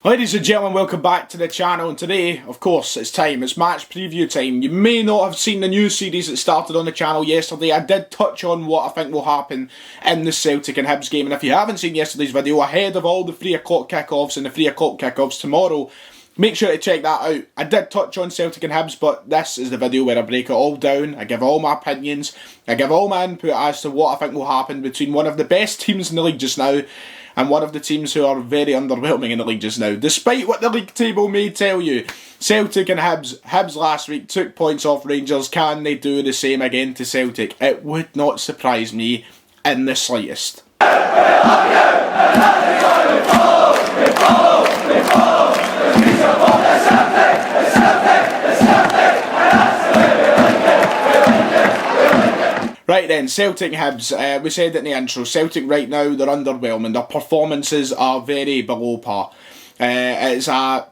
Ladies and gentlemen, welcome back to the channel, and today, of course, it's match preview time. You may not have seen the new series that started on the channel yesterday. I did touch on what I think will happen in the Celtic and Hibs game, and if you haven't seen yesterday's video, ahead of all the 3 o'clock kickoffs and the 3 o'clock kickoffs tomorrow, make sure to check that out. I did touch on Celtic and Hibs, but this is the video where I break it all down. I give all my opinions, I give all my input as to what I think will happen between one of the best teams in the league just now and one of the teams who are very underwhelming in the league just now. Despite what the league table may tell you, Celtic and Hibs last week took points off Rangers. Can they do the same again to Celtic? It would not surprise me in the slightest. Right then, Celtic Hibs, we said it in the intro, Celtic right now, they're underwhelming. Their performances are very below par. It's a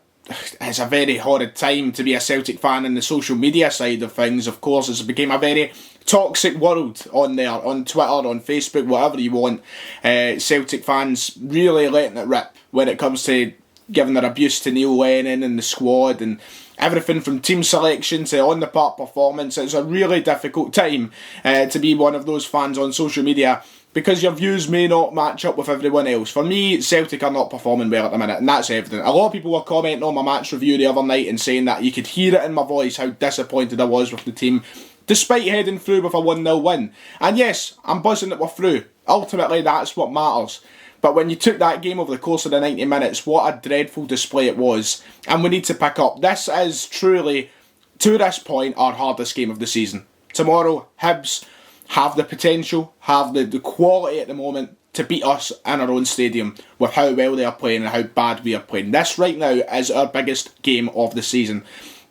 very horrid time to be a Celtic fan in the social media side of things. Of course, it's become a very toxic world on there, on Twitter, on Facebook, whatever you want. Celtic fans really letting it rip when it comes to giving their abuse to Neil Lennon and the squad and everything from team selection to on-the-park performance. It's a really difficult time to be one of those fans on social media because your views may not match up with everyone else. For me, Celtic are not performing well at the minute, and that's evident. A lot of people were commenting on my match review the other night and saying that you could hear it in my voice how disappointed I was with the team, despite heading through with a 1-0 win. And yes, I'm buzzing that we're through. Ultimately, that's what matters. But when you took that game over the course of the 90 minutes, what a dreadful display it was. And we need to pick up. This is truly, to this point, our hardest game of the season. Tomorrow, Hibs have the potential, have the quality at the moment to beat us in our own stadium with how well they are playing and how bad we are playing. This right now is our biggest game of the season.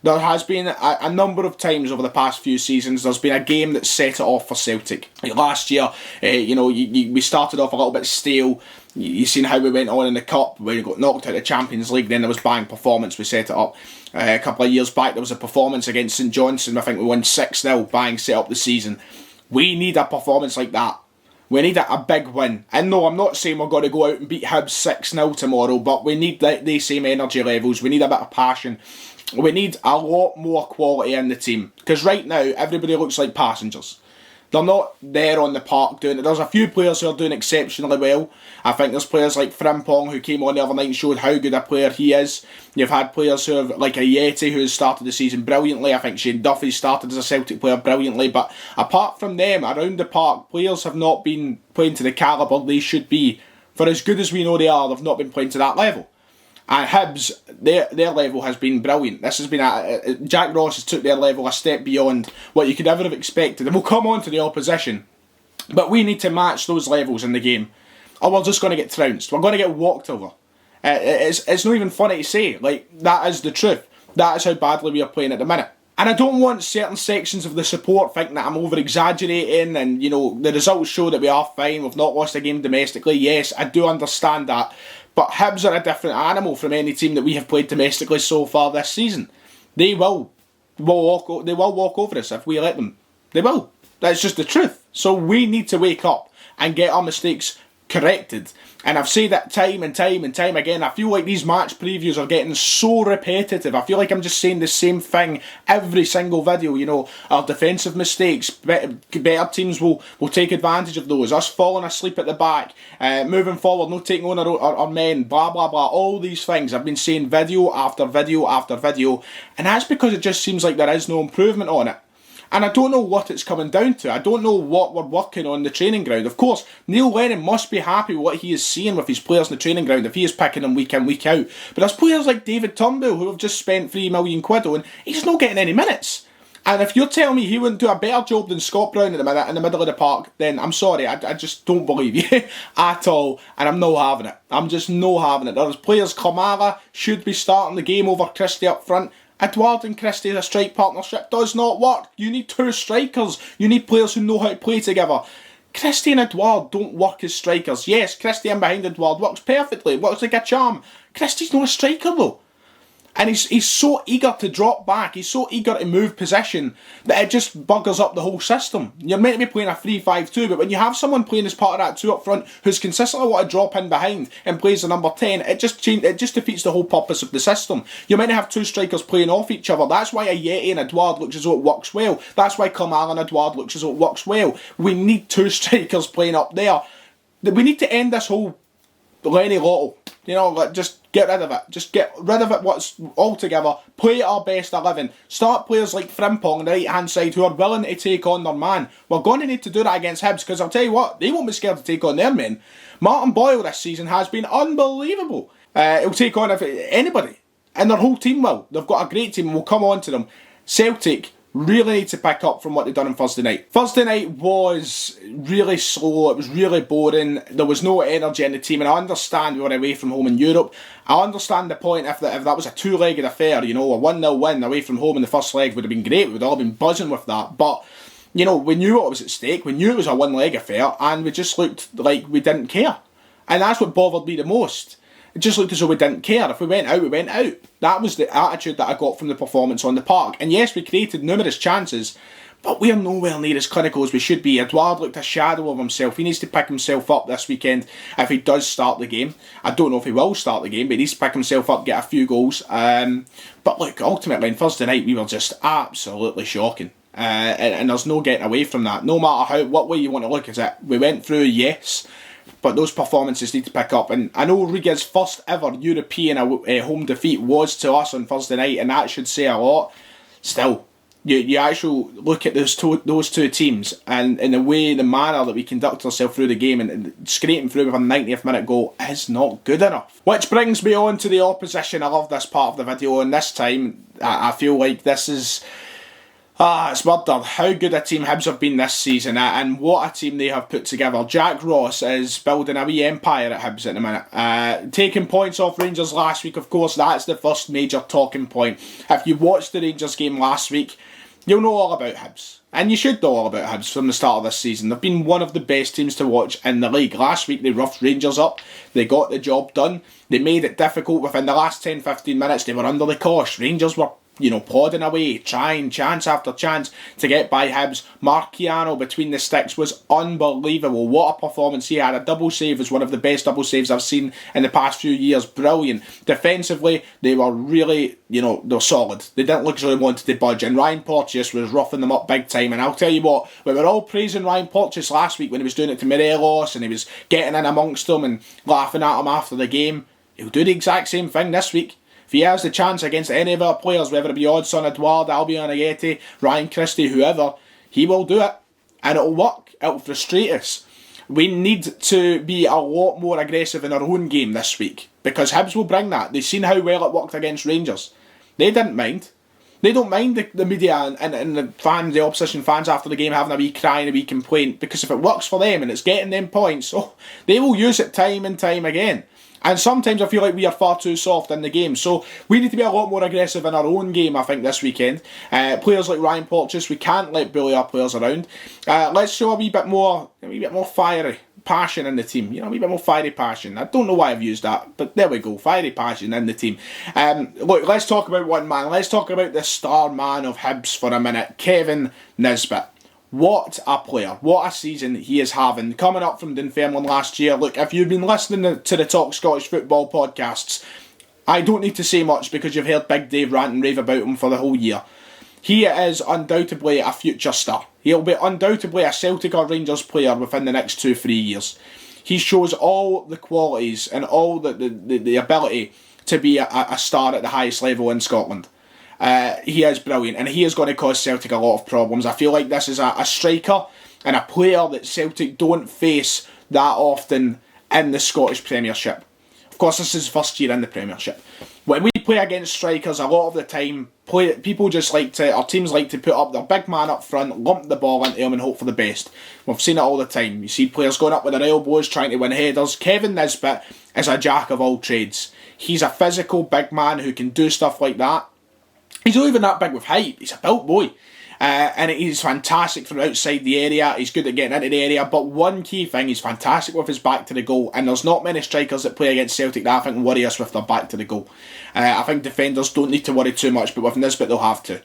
There has been a number of times over the past few seasons, there's been a game that set it off for Celtic. Like last year, we started off a little bit stale. You've seen how we went on in the Cup, where we got knocked out of the Champions League, then there was bang performance, we set it up. A couple of years back, there was a performance against St Johnstone, I think we won 6-0, bang, set up the season. We need a performance like that. We need a big win. And no, I'm not saying we're going to go out and beat Hibs 6-0 tomorrow, but we need the same energy levels, we need a bit of passion. We need a lot more quality in the team. Because right now, everybody looks like passengers. They're not there on the park doing it. There's a few players who are doing exceptionally well. I think there's players like Frimpong who came on the other night and showed how good a player he is. You've had players who have, like a Yeti, who has started the season brilliantly. I think Shane Duffy started as a Celtic player brilliantly. But apart from them, around the park, players have not been playing to the calibre they should be. For as good as we know they are, they've not been playing to that level. And Hibs, their level has been brilliant. This has been Jack Ross has took their level a step beyond what you could ever have expected. And we'll come on to the opposition. But we need to match those levels in the game, or we're just going to get trounced. We're going to get walked over. It's not even funny to say. Like, that is the truth. That is how badly we are playing at the minute. And I don't want certain sections of the support thinking that I'm over-exaggerating and, the results show that we are fine. We've not lost a game domestically. Yes, I do understand that. But Hibs are a different animal from any team that we have played domestically so far this season. They will walk over us if we let them. They will. That's just the truth. So we need to wake up and get our mistakes corrected. And I've said that time and time and time again. I feel like these match previews are getting so repetitive. I feel like I'm just saying the same thing every single video. Our defensive mistakes, better teams will take advantage of those. Us falling asleep at the back, moving forward, not taking on our men, blah, blah, blah. All these things. I've been saying video after video after video. And that's because it just seems like there is no improvement on it. And I don't know what it's coming down to. I don't know what we're working on the training ground. Of course, Neil Lennon must be happy with what he is seeing with his players in the training ground if he is picking them week in, week out. But there's players like David Turnbull who have just spent £3 million on, he's not getting any minutes. And if you're telling me he wouldn't do a better job than Scott Brown at the minute in the middle of the park, then I'm sorry, I just don't believe you at all. And I'm not having it. I'm just not having it. There's players, Kamara should be starting the game over Christie up front. Edouard and Christie, a strike partnership does not work. You need two strikers. You need players who know how to play together. Christie and Edouard don't work as strikers. Yes, Christie in behind Edouard works perfectly. Works like a charm. Christie's not a striker though. And he's so eager to drop back, he's so eager to move position that it just buggers up the whole system. You're meant to be playing a 3-5-2, but when you have someone playing as part of that 2 up front who's consistently want to drop in behind and plays the number 10, it just defeats the whole purpose of the system. You're meant to have 2 strikers playing off each other. That's why Ayeti and Edouard looks as though it works well. That's why Kamara and Edouard looks as though it works well. We need 2 strikers playing up there. We need to end this whole Lenny Lotto. Just get rid of it. Just get rid of it altogether. Play our best 11. Start players like Frimpong on the right hand side who are willing to take on their man. We're going to need to do that against Hibs, because I'll tell you what, they won't be scared to take on their men. Martin Boyle this season has been unbelievable. He'll take on anybody, and their whole team will. They've got a great team, and we'll come on to them. Celtic really need to pick up from what they've done on Thursday night. Thursday night was really slow, it was really boring, there was no energy in the team, and I understand we were away from home in Europe. I understand the point if that was a 2-legged affair, a 1-0 win away from home in the first leg would have been great, we would all been buzzing with that, but we knew what was at stake, we knew it was a 1-leg affair, and we just looked like we didn't care. And that's what bothered me the most. It just looked as though we didn't care. If we went out, we went out. That was the attitude that I got from the performance on the park. And yes, we created numerous chances, but we are nowhere near as clinical as we should be. Edouard looked a shadow of himself. He needs to pick himself up this weekend if he does start the game. I don't know if he will start the game, but he needs to pick himself up, get a few goals. But look, ultimately on Thursday night, we were just absolutely shocking. And there's no getting away from that. No matter what way you want to look at it, we went through, yes, but those performances need to pick up. And I know Riga's first ever European home defeat was to us on Thursday night, and that should say a lot. Still, you actually look at those two teams and in the manner that we conduct ourselves through the game, and scraping through with a 90th minute goal is not good enough. Which brings me on to the opposition. I love this part of the video, and this time I feel like this is... it's murder. How good a team Hibs have been this season, and what a team they have put together. Jack Ross is building a wee empire at Hibs at the minute. Taking points off Rangers last week, of course, that's the first major talking point. If you watched the Rangers game last week, you'll know all about Hibs. And you should know all about Hibs from the start of this season. They've been one of the best teams to watch in the league. Last week they roughed Rangers up, they got the job done, they made it difficult. Within the last 10-15 minutes they were under the cosh. Rangers were plodding away, trying chance after chance to get by Hibs. Marciano between the sticks was unbelievable. What a performance he had. A double save was one of the best double saves I've seen in the past few years. Brilliant. Defensively, they were really, they were solid. They didn't look as though they wanted to budge, and Ryan Porteous was roughing them up big time. And I'll tell you what, we were all praising Ryan Porteous last week when he was doing it to Morelos, and he was getting in amongst them and laughing at them after the game. He'll do the exact same thing this week. If he has the chance against any of our players, whether it be Odsonne, Edouard, Albion, Ayeti, Ryan Christie, whoever, he will do it. And it'll work. It'll frustrate us. We need to be a lot more aggressive in our own game this week, because Hibs will bring that. They've seen how well it worked against Rangers. They didn't mind. They don't mind the media and the fans, the opposition fans after the game having a wee cry and a wee complaint, because if it works for them and it's getting them points, they will use it time and time again. And sometimes I feel like we are far too soft in the game. So we need to be a lot more aggressive in our own game, I think, this weekend. Players like Ryan Porteous, we can't let bully our players around. Let's show a wee bit more fiery passion in the team. A wee bit more fiery passion. I don't know why I've used that, but there we go. Fiery passion in the team. Look, let's talk about one man. Let's talk about the star man of Hibs for a minute. Kevin Nisbet. What a player. What a season he is having. Coming up from Dunfermline last year. Look, if you've been listening to the Talk Scottish Football podcasts, I don't need to say much because you've heard Big Dave rant and rave about him for the whole year. He is undoubtedly a future star. He'll be undoubtedly a Celtic or Rangers player within the next 2-3 years. He shows all the qualities and all the ability to be a star at the highest level in Scotland. He is brilliant, and he is going to cause Celtic a lot of problems. I feel like this is a striker and a player that Celtic don't face that often in the Scottish Premiership. Of course, this is his first year in the Premiership. When we play against strikers, a lot of the time, teams like to put up their big man up front, lump the ball into him and hope for the best. We've seen it all the time. You see players going up with their elbows, trying to win headers. Kevin Nisbet is a jack of all trades. He's a physical big man who can do stuff like that. He's not even that big with height. He's a built boy. and he's fantastic from outside the area. He's good at getting into the area, but one key thing, he's fantastic with his back to the goal, and there's not many strikers that play against Celtic that I think worry us with their back to the goal. I think defenders don't need to worry too much, but with Nisbet they'll have to.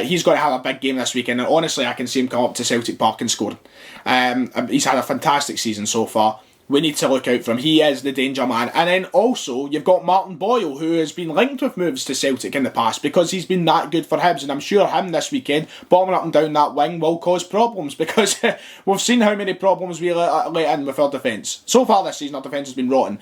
He's going to have a big game this weekend, and honestly I can see him come up to Celtic Park and scoring. He's had a fantastic season so far. We need to look out for him. He is the danger man. And then also, you've got Martin Boyle, who has been linked with moves to Celtic in the past because he's been that good for Hibs. And I'm sure him this weekend, bombing up and down that wing, will cause problems because we've seen how many problems we let in with our defence. So far this season, our defence has been rotten.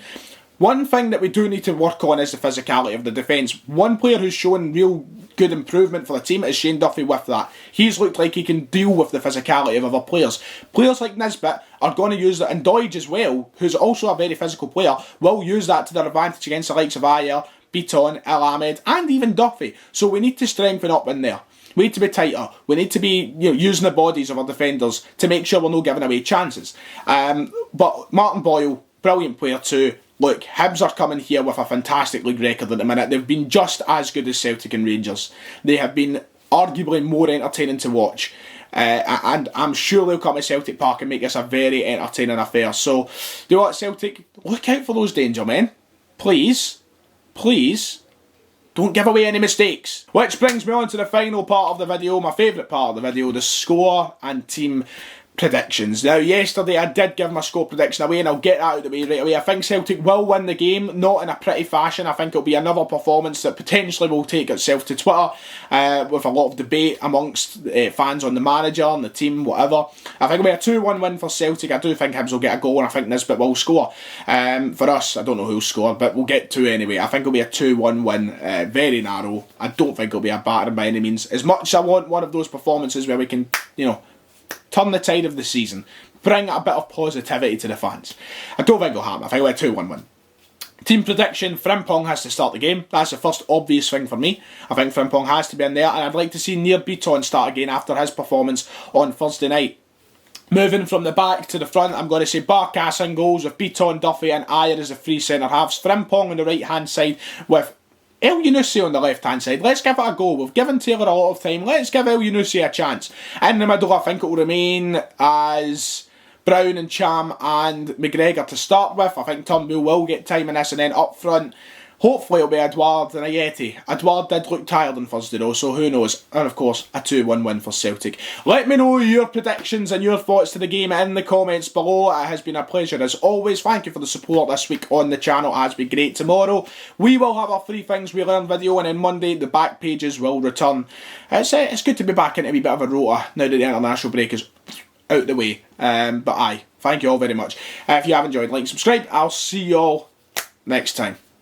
One thing that we do need to work on is the physicality of the defence. One player who's shown real good improvement for the team is Shane Duffy with that. He's looked like he can deal with the physicality of other players. Players like Nisbet are going to use that, and Doidge as well, who's also a very physical player, will use that to their advantage against the likes of Ayer, Beaton, El Ahmed, and even Duffy. So we need to strengthen up in there. We need to be tighter. We need to be using the bodies of our defenders to make sure we're not giving away chances. But Martin Boyle, brilliant player too. Look, Hibs are coming here with a fantastic league record at the minute. They've been just as good as Celtic and Rangers. They have been arguably more entertaining to watch. And I'm sure they'll come to Celtic Park and make this a very entertaining affair. So, you know what, Celtic? Look out for those danger men. Please, don't give away any mistakes. Which brings me on to the final part of the video, my favourite part of the video, the score and team predictions. Now, yesterday I did give my score prediction away, and I'll get that out of the way right away. I think Celtic will win the game, not in a pretty fashion. I think it'll be another performance that potentially will take itself to Twitter with a lot of debate amongst fans on the manager and the team, whatever. I think it'll be a 2-1 win for Celtic. I do think Hibs will get a goal, and I think Nisbet will score. For us, I don't know who'll score, but we'll get two anyway. I think it'll be a 2-1 win, very narrow. I don't think it'll be a battering by any means. As much as I want one of those performances where we can, turn the tide of the season, bring a bit of positivity to the fans, I don't think it'll happen. I think it'll be a 2-1 win. Team prediction, Frimpong has to start the game. That's the first obvious thing for me. I think Frimpong has to be in there, and I'd like to see Near Beaton start again after his performance on Thursday night. Moving from the back to the front, I'm going to say Barkas in goals with Beaton, Duffy and Ayer as the three centre-halves. Frimpong on the right-hand side with El Yunusi on the left-hand side. Let's give it a go. We've given Taylor a lot of time. Let's give El Yunusi a chance. In the middle, I think it will remain as Brown and Cham and McGregor to start with. I think Turnbull will get time in this, and then up front, hopefully it'll be Edouard and Ayeti. Edouard did look tired on Thursday though, so who knows. And of course, a 2-1 win for Celtic. Let me know your predictions and your thoughts to the game in the comments below. It has been a pleasure as always. Thank you for the support this week on the channel. It has been great. Tomorrow, we will have our 3 Things We Learned video, and then Monday, the back pages will return. It's good to be back into a wee bit of a rota now that the international break is out the way. But aye, thank you all very much. If you have enjoyed, like, subscribe. I'll see you all next time.